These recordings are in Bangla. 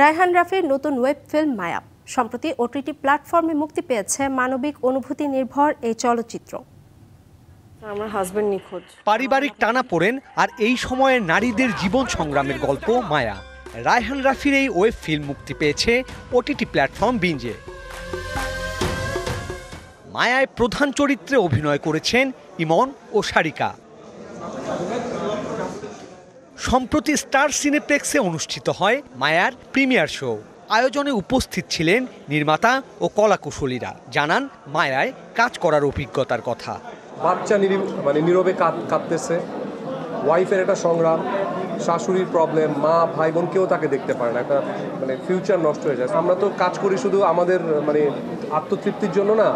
রায়হান রাফির নতুন ওয়েব ফিল্ম মায়া সম্প্রতি ওটিটি প্ল্যাটফর্মে মুক্তি পেয়েছে। মানবিক অনুভূতি নির্ভর এই চলচ্চিত্র। আমার হাজবেন্ড নিখোঁজ, পারিবারিক টানাপোড়েন আর এই সময়ের নারীদের জীবন সংগ্রামের গল্প মায়া। রায়হান রাফির এই ওয়েব ফিল্ম মুক্তি পেয়েছে ওটিটি প্ল্যাটফর্ম বিঞ্জে। মায়ায় প্রধান চরিত্রে অভিনয় করেছেন ইমন ও সারিকা। সম্প্রতি স্টার সিনেপ্লেক্সে অনুষ্ঠিত হয় মায়ার প্রিমিয়ার শো। আয়োজনে উপস্থিত ছিলেন নির্মাতা ও কলাকুশলীরা। জানান মায়ায় কাজ করার অভিজ্ঞতার কথা। বাচ্চা নীরবে কাঁদতেছে, ওয়াইফের একটা সংগ্রাম, শাশুড়ির প্রবলেম, মা ভাই বোন কেউ তাকে দেখতে পারে না, একটা ফিউচার নষ্ট হয়ে যায়। আমরা তো কাজ করি শুধু আমাদের আত্মতৃপ্তির জন্য না,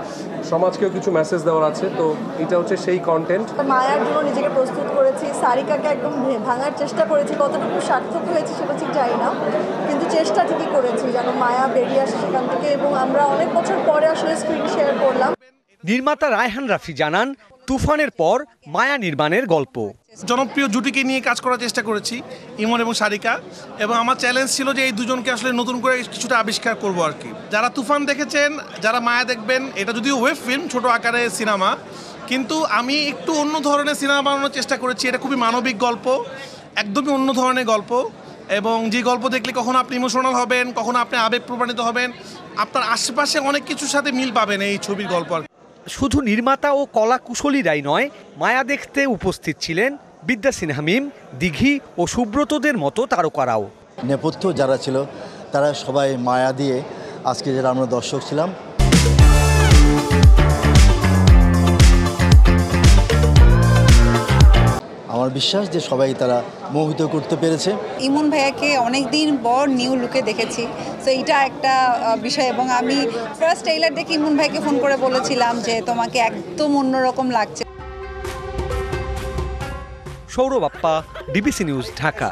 সমাজকেও কিছু মেসেজ দেওয়ার আছে। তো এটা হচ্ছে সেই কন্টেন্ট। মায়ার জন্য নিজেকে প্রস্তুত করেছি, সারিকাকে একদম ভাঙার চেষ্টা করেছি। কতটুকু সার্থক হয়েছে সেটা ঠিক জানি না, কিন্তু চেষ্টা ঠিকই করেছি যেন মায়া বেরিয়ে আসে সেখান থেকে। এবং আমরা অনেক বছর পরে আসলে স্ক্রিন শেয়ার করলাম। নির্মাতা রায়হান রাফি জানান তুফানের পর মায়া নির্মাণের গল্প। জনপ্রিয় জুটিকে নিয়ে কাজ করার চেষ্টা করেছি, ইমন এবং সারিকা, এবং আমার চ্যালেঞ্জ ছিল যে এই দুজনকে আসলে নতুন করে কিছুটা আবিষ্কার করব আর কি। যারা তুফান দেখেছেন, যারা মায়া দেখবেন, এটা যদিও ওয়েব ফিল্ম, ছোট আকারে সিনেমা, কিন্তু আমি একটু অন্য ধরনের সিনেমা বানানোর চেষ্টা করেছি। এটা খুবই মানবিক গল্প, একদমই অন্য ধরনের গল্প, এবং যে গল্প দেখলে কখনো আপনি ইমোশনাল হবেন, কখনো আপনি আবেগ প্রমাণিত হবেন, আপনার আশেপাশে অনেক কিছুর সাথে মিল পাবেন এই ছবির গল্প। শুধু নির্মাতা ও কলাকুশলীরাই নয়, মায়া দেখতে উপস্থিত ছিলেন বিদ্যা সিনহা মিম, দিঘি ও সুব্রতদের মতো তারকারাও। নেপথ্য যারা ছিল তারা সবাই মায়া দিয়ে আজকে যারা আমরা দর্শক ছিলাম। আমার বিশ্বাস যে সবাই তারা মোহিত করতে পেরেছে। ইমন ভাইয়াকে অনেকদিন পর নিউ লুকে দেখেছি, তো এটা একটা বিষয়। এবং আমি ফার্স্ট ট্রেইলার দেখে ইমন ভাইকে ফোন করে বলেছিলাম যে তোমাকে একদম অন্যরকম লাগছে। Sourav Appa, DBC news, Dhaka.